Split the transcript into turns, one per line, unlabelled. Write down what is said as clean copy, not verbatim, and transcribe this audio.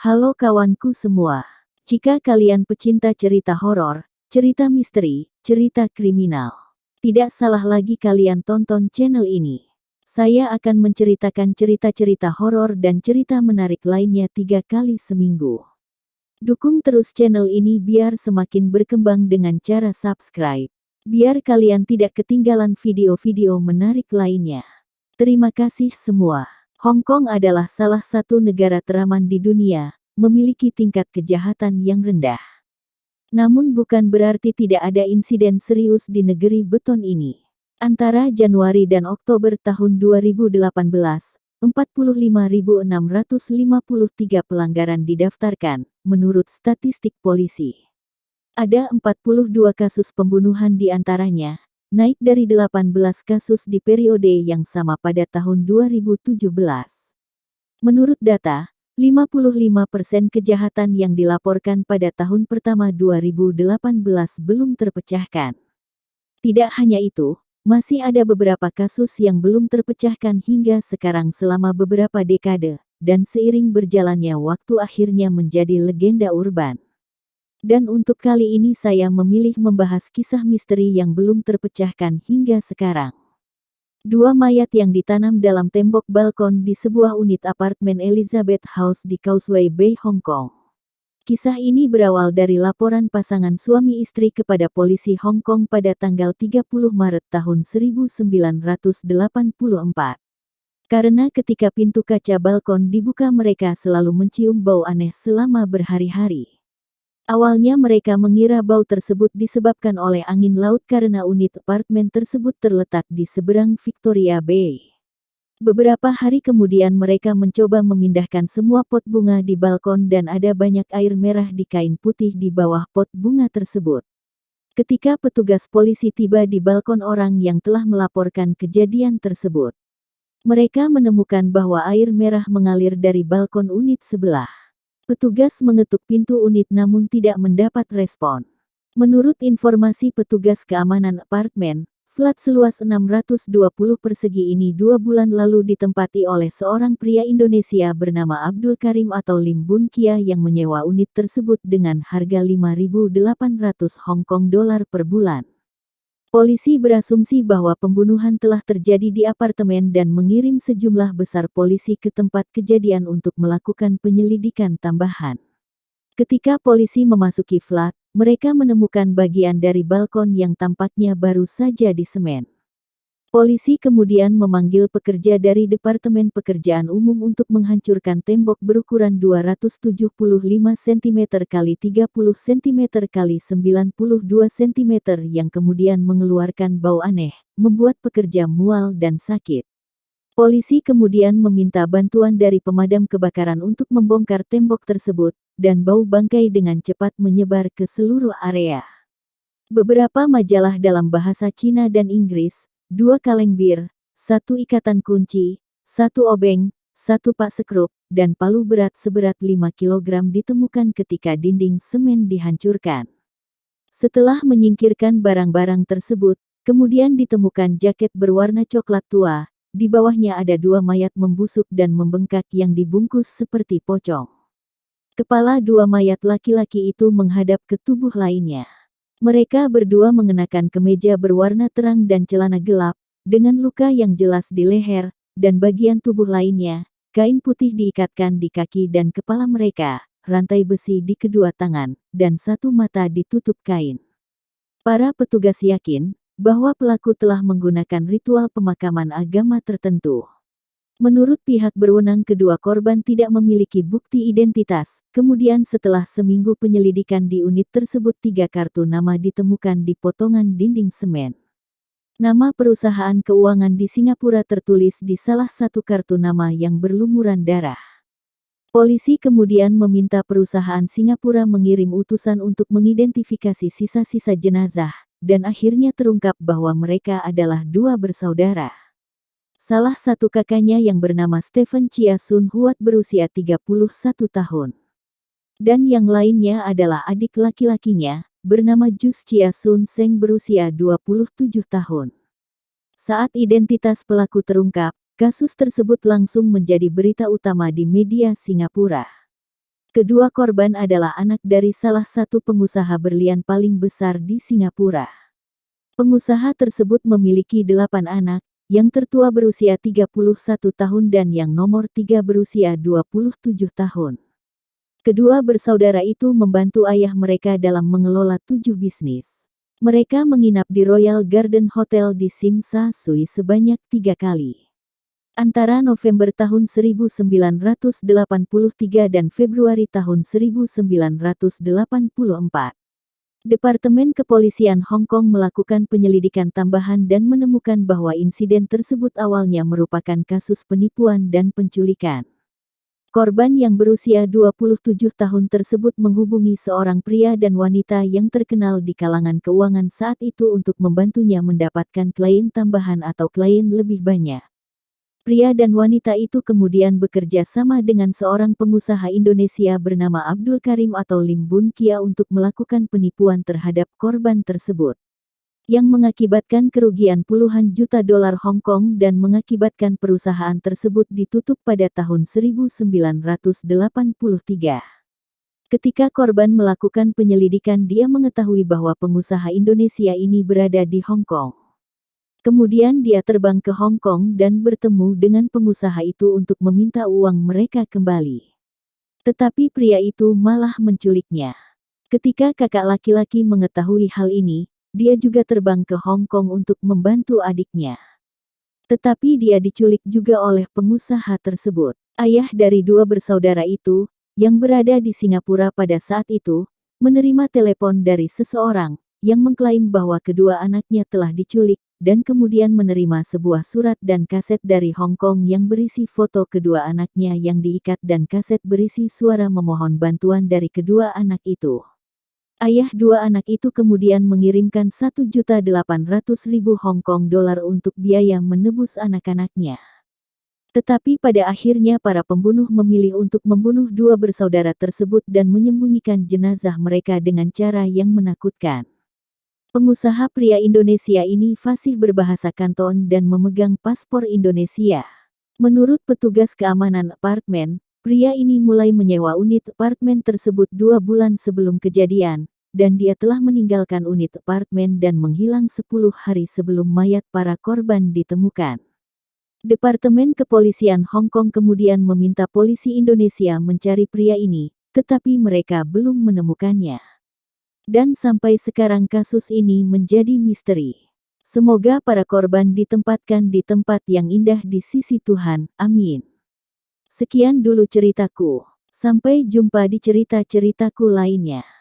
Halo kawanku semua. Jika kalian pecinta cerita horor, cerita misteri, cerita kriminal, tidak salah lagi kalian tonton channel ini. Saya akan menceritakan cerita-cerita horor dan cerita menarik lainnya 3 kali seminggu. Dukung terus channel ini biar semakin berkembang dengan cara subscribe. Biar kalian tidak ketinggalan video-video menarik lainnya. Terima kasih semua. Hong Kong adalah salah satu negara teraman di dunia, memiliki tingkat kejahatan yang rendah. Namun bukan berarti tidak ada insiden serius di negeri beton ini. Antara Januari dan Oktober tahun 2018, 45.653 pelanggaran didaftarkan, menurut statistik polisi. Ada 42 kasus pembunuhan di antaranya, naik dari 18 kasus di periode yang sama pada tahun 2017. Menurut data, 55% kejahatan yang dilaporkan pada tahun pertama 2018 belum terpecahkan. Tidak hanya itu, masih ada beberapa kasus yang belum terpecahkan hingga sekarang selama beberapa dekade, dan seiring berjalannya waktu akhirnya menjadi legenda urban. Dan untuk kali ini saya memilih membahas kisah misteri yang belum terpecahkan hingga sekarang. 2 mayat yang ditanam dalam tembok balkon di sebuah unit apartemen Elizabeth House di Causeway Bay, Hong Kong. Kisah ini berawal dari laporan pasangan suami istri kepada polisi Hong Kong pada tanggal 30 Maret tahun 1984. Karena ketika pintu kaca balkon dibuka mereka selalu mencium bau aneh selama berhari-hari. Awalnya mereka mengira bau tersebut disebabkan oleh angin laut karena unit apartemen tersebut terletak di seberang Victoria Bay. Beberapa hari kemudian mereka mencoba memindahkan semua pot bunga di balkon dan ada banyak air merah di kain putih di bawah pot bunga tersebut. Ketika petugas polisi tiba di balkon orang yang telah melaporkan kejadian tersebut, mereka menemukan bahwa air merah mengalir dari balkon unit sebelah. Petugas mengetuk pintu unit namun tidak mendapat respon. Menurut informasi petugas keamanan apartemen, flat seluas 620 persegi ini 2 bulan lalu ditempati oleh seorang pria Indonesia bernama Abdul Karim atau Lim Bun Kia yang menyewa unit tersebut dengan harga 5.800 Hong Kong dolar per bulan. Polisi berasumsi bahwa pembunuhan telah terjadi di apartemen dan mengirim sejumlah besar polisi ke tempat kejadian untuk melakukan penyelidikan tambahan. Ketika polisi memasuki flat, mereka menemukan bagian dari balkon yang tampaknya baru saja disemen. Polisi kemudian memanggil pekerja dari Departemen Pekerjaan Umum untuk menghancurkan tembok berukuran 275 cm x 30 cm x 92 cm yang kemudian mengeluarkan bau aneh, membuat pekerja mual dan sakit. Polisi kemudian meminta bantuan dari pemadam kebakaran untuk membongkar tembok tersebut, dan bau bangkai dengan cepat menyebar ke seluruh area. Beberapa majalah dalam bahasa Cina dan Inggris, 2 kaleng bir, 1 ikatan kunci, 1 obeng, 1 pak sekrup, dan palu berat seberat 5 kg ditemukan ketika dinding semen dihancurkan. Setelah menyingkirkan barang-barang tersebut, kemudian ditemukan jaket berwarna coklat tua, di bawahnya ada 2 mayat membusuk dan membengkak yang dibungkus seperti pocong. Kepala 2 mayat laki-laki itu menghadap ke tubuh lainnya. Mereka berdua mengenakan kemeja berwarna terang dan celana gelap, dengan luka yang jelas di leher, dan bagian tubuh lainnya, kain putih diikatkan di kaki dan kepala mereka, rantai besi di kedua tangan, dan 1 mata ditutup kain. Para petugas yakin bahwa pelaku telah menggunakan ritual pemakaman agama tertentu. Menurut pihak berwenang kedua korban tidak memiliki bukti identitas, kemudian setelah seminggu penyelidikan di unit tersebut 3 kartu nama ditemukan di potongan dinding semen. Nama perusahaan keuangan di Singapura tertulis di salah satu kartu nama yang berlumuran darah. Polisi kemudian meminta perusahaan Singapura mengirim utusan untuk mengidentifikasi sisa-sisa jenazah, dan akhirnya terungkap bahwa mereka adalah 2 bersaudara. Salah satu kakaknya yang bernama Stephen Chia Sun Huat berusia 31 tahun. Dan yang lainnya adalah adik laki-lakinya, bernama Jus Chia Sun Seng berusia 27 tahun. Saat identitas pelaku terungkap, kasus tersebut langsung menjadi berita utama di media Singapura. Kedua korban adalah anak dari salah satu pengusaha berlian paling besar di Singapura. Pengusaha tersebut memiliki 8 anak, yang tertua berusia 31 tahun dan yang nomor 3 berusia 27 tahun. Kedua bersaudara itu membantu ayah mereka dalam mengelola 7 bisnis. Mereka menginap di Royal Garden Hotel di Tsim Sha Tsui sebanyak 3 kali. Antara November tahun 1983 dan Februari tahun 1984. Departemen Kepolisian Hong Kong melakukan penyelidikan tambahan dan menemukan bahwa insiden tersebut awalnya merupakan kasus penipuan dan penculikan. Korban yang berusia 27 tahun tersebut menghubungi seorang pria dan wanita yang terkenal di kalangan keuangan saat itu untuk membantunya mendapatkan klien tambahan atau klien lebih banyak. Pria dan wanita itu kemudian bekerja sama dengan seorang pengusaha Indonesia bernama Abdul Karim atau Lim Bun Kia untuk melakukan penipuan terhadap korban tersebut, yang mengakibatkan kerugian puluhan juta dolar Hong Kong dan mengakibatkan perusahaan tersebut ditutup pada tahun 1983. Ketika korban melakukan penyelidikan, dia mengetahui bahwa pengusaha Indonesia ini berada di Hong Kong. Kemudian dia terbang ke Hong Kong dan bertemu dengan pengusaha itu untuk meminta uang mereka kembali. Tetapi pria itu malah menculiknya. Ketika kakak laki-laki mengetahui hal ini, dia juga terbang ke Hong Kong untuk membantu adiknya. Tetapi dia diculik juga oleh pengusaha tersebut. Ayah dari dua bersaudara itu, yang berada di Singapura pada saat itu, menerima telepon dari seseorang yang mengklaim bahwa kedua anaknya telah diculik, dan kemudian menerima sebuah surat dan kaset dari Hong Kong yang berisi foto kedua anaknya yang diikat dan kaset berisi suara memohon bantuan dari kedua anak itu. Ayah dua anak itu kemudian mengirimkan 1.800.000 Hong Kong dolar untuk biaya menebus anak-anaknya. Tetapi pada akhirnya para pembunuh memilih untuk membunuh dua bersaudara tersebut dan menyembunyikan jenazah mereka dengan cara yang menakutkan. Pengusaha pria Indonesia ini fasih berbahasa Kanton dan memegang paspor Indonesia. Menurut petugas keamanan apartemen, pria ini mulai menyewa unit apartemen tersebut 2 bulan sebelum kejadian, dan dia telah meninggalkan unit apartemen dan menghilang 10 hari sebelum mayat para korban ditemukan. Departemen Kepolisian Hong Kong kemudian meminta polisi Indonesia mencari pria ini, tetapi mereka belum menemukannya. Dan sampai sekarang kasus ini menjadi misteri. Semoga para korban ditempatkan di tempat yang indah di sisi Tuhan. Amin. Sekian dulu ceritaku. Sampai jumpa di cerita-ceritaku lainnya.